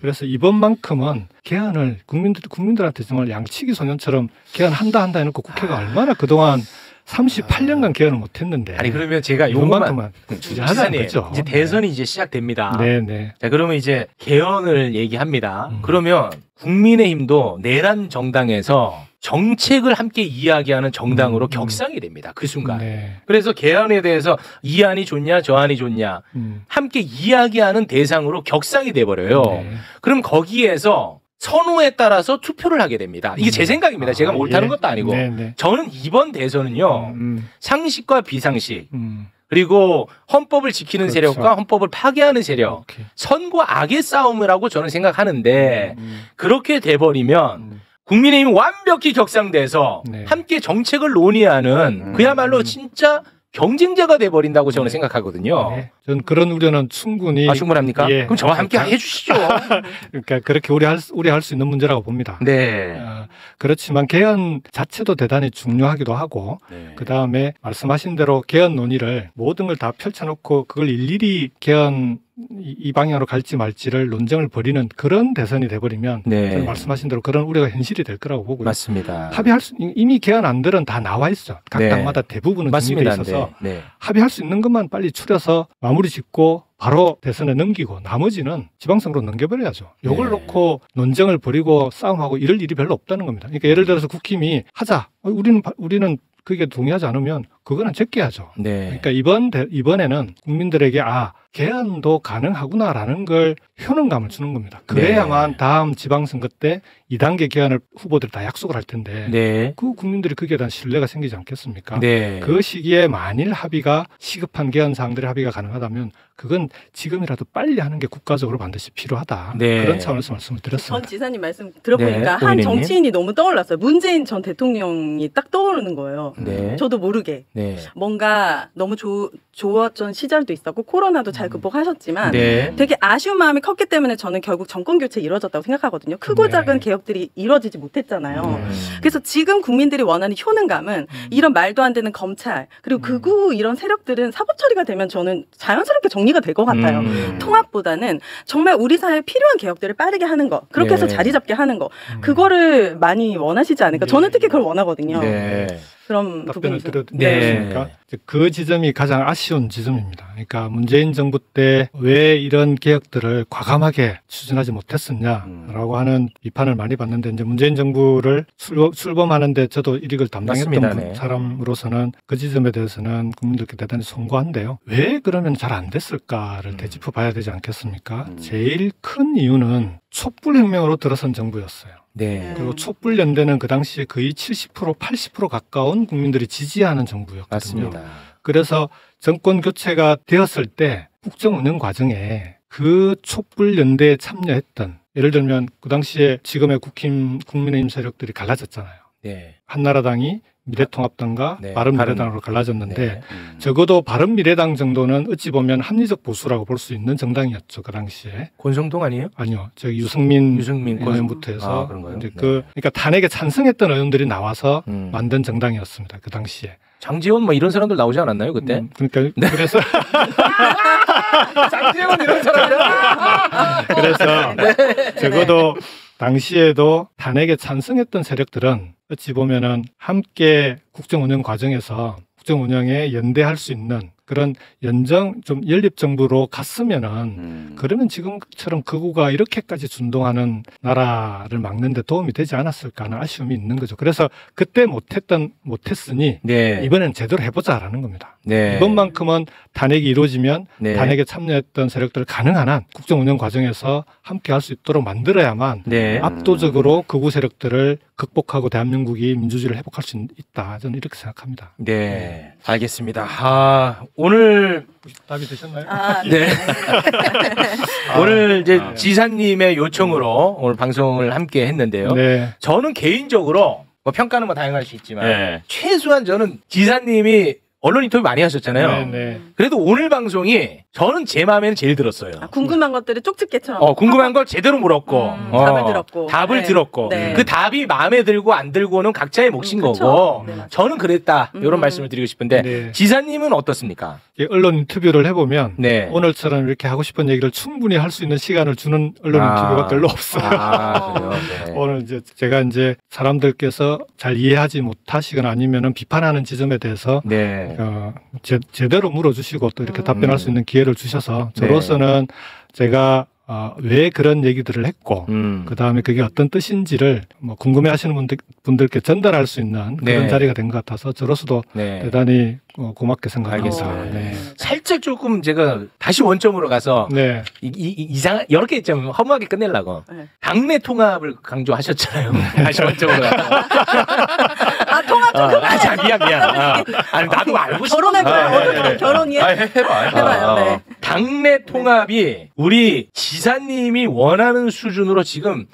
그래서 이번만큼은 개헌을 국민들한테 정말 양치기 소년처럼 개헌한다 해놓고 국회가 얼마나 그동안 38년간 개헌을 못했는데.
아니 그러면 제가 이것만
주장하자는 거죠.
이제 대선이 이제 시작됩니다.
네네.
자 그러면 이제 개헌을 얘기합니다. 그러면 국민의힘도 내란 정당에서 정책을 함께 이야기하는 정당으로 격상이 됩니다. 그 순간. 그래서 개헌에 대해서 이 안이 좋냐 저 안이 좋냐 함께 이야기하는 대상으로 격상이 돼버려요. 그럼 거기에서 선호에 따라서 투표를 하게 됩니다. 이게 제 생각입니다. 제가 옳다는 것도 아니고. 저는 이번 대선은요. 상식과 비상식 그리고 헌법을 지키는 세력과 헌법을 파괴하는 세력 선과 악의 싸움을 하고 저는 생각하는데 그렇게 돼버리면 국민의힘이 완벽히 격상돼서 함께 정책을 논의하는 그야말로 진짜 경쟁자가 돼버린다고 저는 생각하거든요.
저는 그런 우려는 충분히
충분합니까? 그럼 저와 함께 해주시죠.
그러니까 그렇게 우려할 수 있는 문제라고 봅니다. 그렇지만 개헌 자체도 대단히 중요하기도 하고 그 다음에 말씀하신 대로 개헌 논의를 모든 걸 다 펼쳐놓고 그걸 일일이 개헌 이 방향으로 갈지 말지를 논쟁을 벌이는 그런 대선이 돼버리면 저는 말씀하신 대로 그런 우려가 현실이 될 거라고 보고요.
맞습니다.
합의할 수 이미 개헌 안들은 다 나와 있어. 각 당마다 대부분은 정리돼 있어서 합의할 수 있는 것만 빨리 추려서 마무리 짓고 바로 대선에 넘기고 나머지는 지방선거로 넘겨버려야죠. 이걸 놓고 논쟁을 벌이고 싸움하고 이럴 일이 별로 없다는 겁니다. 그러니까 예를 들어서 국힘이 하자. 우리는 그게 동의하지 않으면 그거는 제껴야죠. 그러니까 이번에는 국민들에게 개헌도 가능하구나라는 걸 효능감을 주는 겁니다. 그래야만 다음 지방선거 때 2단계 개헌을 후보들이 다 약속을 할 텐데 그 국민들이 거기에 대한 신뢰가 생기지 않겠습니까? 그 시기에 만일 시급한 개헌 사항들의 합의가 가능하다면 그건 지금이라도 빨리 하는 게 국가적으로 반드시 필요하다. 그런 차원에서 말씀을 드렸습니다.
전 지사님 말씀 들어보니까 한 정치인이 너무 떠올랐어요. 문재인 전 대통령이 딱 떠오르는 거예요. 저도 모르게. 뭔가 너무 좋았던 시절도 있었고 코로나도 잘 극복하셨지만 되게 아쉬운 마음이 컸기 때문에 저는 결국 정권 교체 이루어졌다고 생각하거든요. 크고 작은 개혁들이 이루어지지 못했잖아요. 그래서 지금 국민들이 원하는 효능감은 이런 말도 안 되는 검찰 그리고 극우 이런 세력들은 사법 처리가 되면 저는 자연스럽게 정리가 될 것 같아요. 통합보다는 정말 우리 사회에 필요한 개혁들을 빠르게 하는 거 그렇게 해서 자리 잡게 하는 거 그거를 많이 원하시지 않을까. 저는 특히 그걸 원하거든요. 그런 부분이
있습니까? 그 지점이 가장 아쉬운 지점입니다. 그러니까 문재인 정부 때 왜 이런 개혁들을 과감하게 추진하지 못했었냐라고 하는 비판을 많이 받는데 이제 문재인 정부를 출범하는데 저도 이걸 담당했던 사람으로서는 그 지점에 대해서는 국민들께 대단히 송구한데요. 왜 그러면 잘 안 됐을까를 되짚어 봐야 되지 않겠습니까? 제일 큰 이유는 촛불혁명으로 들어선 정부였어요. 그리고 촛불연대는 그 당시에 거의 70% 80% 가까운 국민들이 지지하는 정부였거든요. 그래서 정권 교체가 되었을 때 국정 운영 과정에 그 촛불연대에 참여했던 예를 들면 그 당시에 지금의 국민의힘 세력들이 갈라졌잖아요. 한나라당이 미래통합당과 바른미래당으로 갈라졌는데 적어도 바른미래당 정도는 어찌 보면 합리적 보수라고 볼 수 있는 정당이었죠. 그 당시에.
권성동 아니에요?
아니요. 저기 유승민 의원부터 해서 그러니까 탄핵에 찬성했던 의원들이 나와서 만든 정당이었습니다. 그 당시에.
장제원 뭐 이런 사람들 나오지 않았나요 그때?
그러니까 그래서
장제원 이런 사람들.
그래서 적어도 당시에도 탄핵에 찬성했던 세력들은 어찌 보면은 함께 국정 운영 과정에서 국정 운영에 연대할 수 있는 그런 좀 연립 정부로 갔으면은 그러면 지금처럼 극우가 이렇게까지 준동하는 나라를 막는 데 도움이 되지 않았을까 하는 아쉬움이 있는 거죠. 그래서 그때 못했으니 이번엔 제대로 해보자라는 겁니다. 이번만큼은 탄핵이 이루어지면 탄핵에 참여했던 세력들 가능한 한 국정 운영 과정에서 함께 할 수 있도록 만들어야만 압도적으로 극우 세력들을 극복하고 대한민국이 민주주의를 회복할 수 있다. 저는 이렇게 생각합니다.
알겠습니다. 오늘
답이 되셨나요?
오늘 이제 지사님의 요청으로 오늘 방송을 함께 했는데요. 저는 개인적으로 뭐 평가는 뭐 다양할 수 있지만 최소한 저는 지사님이 언론 인터뷰 많이 하셨잖아요. 그래도 오늘 방송이 저는 제 마음에는 제일 들었어요.
궁금한 것들을 쪽집게처럼.
궁금한 걸 제대로 물었고.
답을 들었고.
그 답이 마음에 들고 안 들고는 각자의 몫인 거고. 저는 그랬다. 이런 말씀을 드리고 싶은데 지사님은 어떻습니까?
언론 인터뷰를 해보면 오늘처럼 이렇게 하고 싶은 얘기를 충분히 할 수 있는 시간을 주는 언론 인터뷰가 별로 없어요. 오늘 제가 사람들께서 잘 이해하지 못하시거나 아니면은 비판하는 지점에 대해서 제대로 물어주시고 또 이렇게 답변할 수 있는 기회를 주셔서 저로서는 제가 왜 그런 얘기들을 했고 그 다음에 그게 어떤 뜻인지를 뭐 궁금해하시는 분들께 전달할 수 있는 그런 자리가 된 것 같아서 저로서도 대단히 고맙게 생각합니다.
네. 살짝 조금 제가 다시 원점으로 가서 이상 이렇게 좀 허무하게 끝내려고 당내 통합을 강조하셨잖아요. 다시 원점으로 가서.
통합 좀
미안. 아니 나도 알고 싶어.
결혼해봐요. 결혼이에요? 해봐요. 네.
당내 통합이 우리 지사님이 원하는 수준으로 지금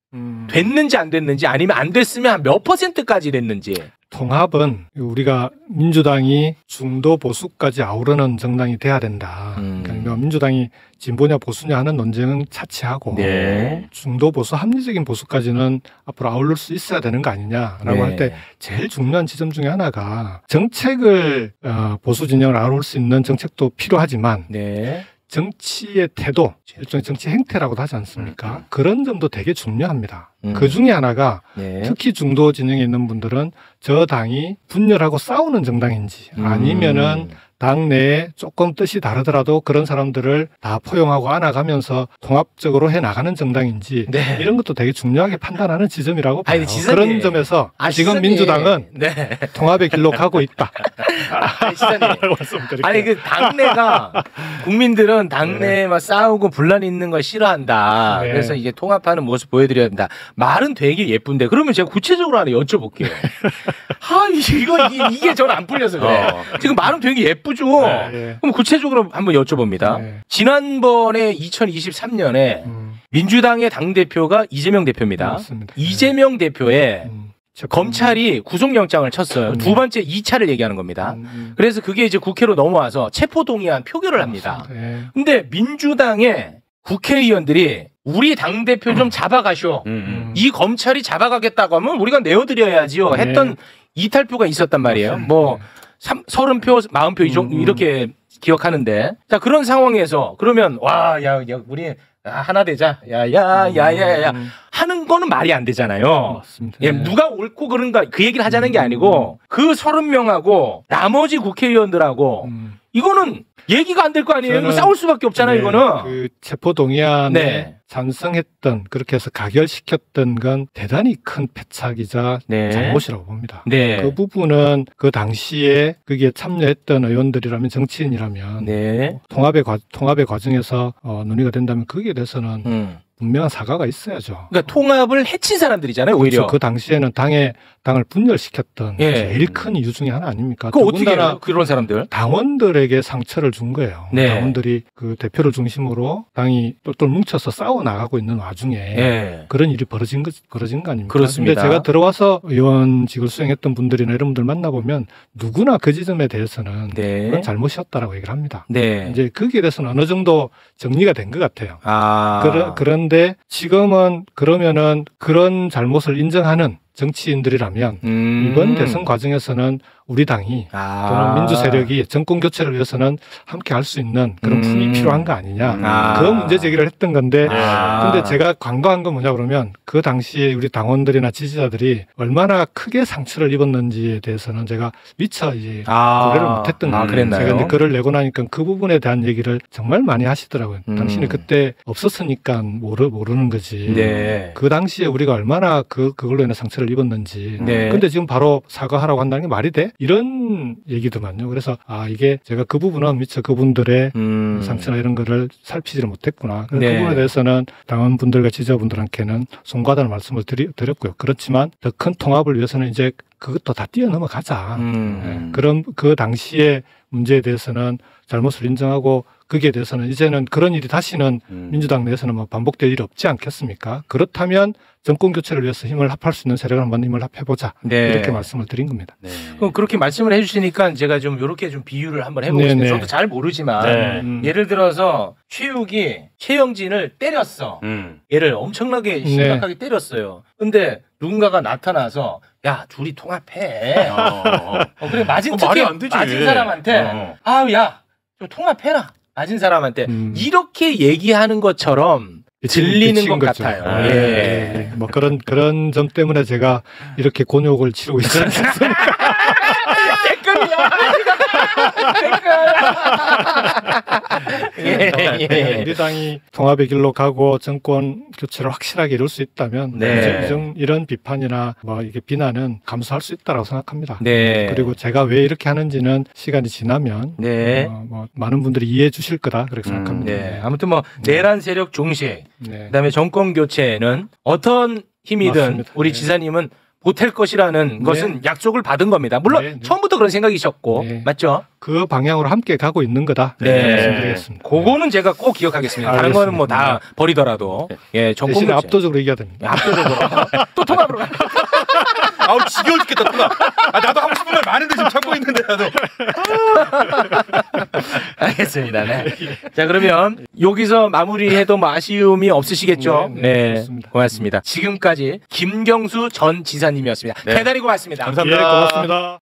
됐는지 안 됐는지 아니면 안 됐으면 몇 %까지 됐는지.
통합은 우리가 민주당이 중도 보수까지 아우르는 정당이 돼야 된다. 그러니까 민주당이 진보냐 보수냐 하는 논쟁은 차치하고 중도 보수 합리적인 보수까지는 앞으로 아우를 수 있어야 되는 거 아니냐라고 할 때 제일 중요한 지점 중에 하나가 정책을 보수 진영을 아우를 수 있는 정책도 필요하지만 정치의 태도, 일종의 정치 행태라고도 하지 않습니까? 그런 점도 되게 중요합니다. 그 중에 하나가 특히 중도 진영에 있는 분들은 저 당이 분열하고 싸우는 정당인지 아니면은 당내에 조금 뜻이 다르더라도 그런 사람들을 다 포용하고 안아가면서 통합적으로 해나가는 정당인지 이런 것도 되게 중요하게 판단하는 지점이라고 봐요. 그런 점에서 지금 민주당은 통합의 길로 가고 있다.
아니 그 당내가 국민들은 당내에 막 싸우고 분란 있는 걸 싫어한다. 그래서 이제 통합하는 모습 보여드려야 된다. 말은 되게 예쁜데 그러면 제가 구체적으로 하나 여쭤볼게요. 이게 저는 안 풀려서 그래. 지금 말은 되게 예쁘죠. 그럼 구체적으로 한번 여쭤봅니다. 지난번에 2023년에 민주당의 당대표가 이재명 대표입니다.
맞습니다.
이재명 대표의 검찰이 구속영장을 쳤어요. 두 번째 2차를 얘기하는 겁니다. 그래서 그게 이제 국회로 넘어와서 체포동의안 표결을 합니다. 근데 민주당의 국회의원들이 우리 당대표 좀 잡아가쇼. 이 검찰이 잡아가겠다고 하면 우리가 내어드려야지요. 했던 이탈표가 있었단 말이에요. 뭐 30표, 40표 이렇게 기억하는데. 자, 그런 상황에서 그러면 우리 하나 되자. 야야야야야 하는 거는 말이 안 되잖아요. 누가 옳고 그른가 그 얘기를 하자는 게 아니고 그 30명하고 나머지 국회의원들하고 이거는 얘기가 안 될 거 아니에요. 이거 싸울 수밖에 없잖아요. 이거는.
그 체포동의안에 찬성했던 그렇게 해서 가결시켰던 건 대단히 큰 패착이자 잘못이라고 봅니다. 그 부분은 그 당시에 거기에 참여했던 의원들이라면 정치인이라면 통합의 과정에서 논의가 된다면 거기에 대해서는 분명한 사과가 있어야죠.
그러니까 통합을 해친 사람들이잖아요. 오히려
그 당시에는 당을 분열시켰던 제일 큰 이유 중에 하나 아닙니까?
그 어떻게 해요? 그런 사람들
당원들에게 상처를 준 거예요. 당원들이 그 대표를 중심으로 당이 똘똘 뭉쳐서 싸워 나가고 있는 와중에 그런 일이 벌어진 거 아닙니까?
그렇습니다.
근데 제가 들어와서 의원직을 수행했던 분들이나 이런 분들 만나보면 누구나 그 지점에 대해서는 그건 잘못이었다라고 얘기를 합니다. 이제 거기에 대해서는 어느 정도 정리가 된 것 같아요. 그런데 지금은 그러면은 그런 잘못을 인정하는 정치인들이라면 이번 대선 과정에서는 우리 당이 또는 민주 세력이 정권 교체를 위해서는 함께 할 수 있는 그런 품이 필요한 거 아니냐. 그 문제 제기를 했던 건데 근데 제가 간과한 건 뭐냐 그러면 그 당시에 우리 당원들이나 지지자들이 얼마나 크게 상처를 입었는지에 대해서는 제가 미처 이제 고려를 못했던 거예요. 제가 이제 글을 내고 나니까 그 부분에 대한 얘기를 정말 많이 하시더라고요. 당신이 그때 없었으니까 모르는 거지. 그 당시에 우리가 얼마나 그걸로 인해 상처를 입었는지. 근데 지금 바로 사과하라고 한다는 게 말이 돼? 이런 얘기더만요. 그래서 이게 제가 그 부분은 미처 그분들의 상처나 이런 거를 살피지를 못했구나. 그 부분에 대해서는 당원분들과 지지자분들한테는 송구하다는 말씀을 드렸고요. 그렇지만 더 큰 통합을 위해서는 이제 그것도 다 뛰어넘어가자. 그런 그 당시의 문제에 대해서는 잘못을 인정하고 거기에 대해서는 이제는 그런 일이 다시는 민주당 내에서는 뭐 반복될 일이 없지 않겠습니까? 그렇다면 정권 교체를 위해서 힘을 합할 수 있는 세력을 한번 힘을 합해보자. 이렇게 말씀을 드린 겁니다.
그럼 그렇게 말씀을 해주시니까 제가 좀 이렇게 좀 비유를 한번 해보겠습니다. 저도 잘 모르지만 예를 들어서 최욱이 최영진을 때렸어. 얘를 엄청나게 심각하게 때렸어요. 근데 누군가가 나타나서 야 둘이 통합해. 그래 특히 맞은 사람한테 야 좀 통합해라. 맞은 사람한테 이렇게 얘기하는 것처럼 들리는 것 같아요.
뭐 그런 점 때문에 제가 이렇게 곤욕을 치르고 있지 않습니까?
댓글이야. 댓글.
우리 당이 통합의 길로 가고 정권 교체를 확실하게 이룰 수 있다면 이런 비판이나 뭐 이게 비난은 감수할 수 있다고 생각합니다. 그리고 제가 왜 이렇게 하는지는 시간이 지나면 뭐 많은 분들이 이해해 주실 거다 그렇게 생각합니다.
아무튼 뭐 내란 세력 종식, 그다음에 정권 교체는 어떤 힘이든
맞습니다.
우리 지사님은 보탤 것이라는 것은 약속을 받은 겁니다. 물론 처음부터 그런 생각이셨고 맞죠?
그 방향으로 함께 가고 있는 거다. 말씀드리겠습니다.
그거는 제가 꼭 기억하겠습니다. 다른 거는 뭐 다 버리더라도 정권
대신에
교체.
압도적으로 이겨야 됩니다.
압도적으로. 또 통합으로 가.
아우 지겨워 죽겠다 통합. 나도 하고 싶은 말 많은데 지금 참고 있는데 나도.
알겠습니다. 네. 자 그러면 여기서 마무리해도 뭐 아쉬움이 없으시겠죠? 네. 고맙습니다. 지금까지 김경수 전 지사님이었습니다. 대단히 고맙습니다.
감사합니다.
고맙습니다.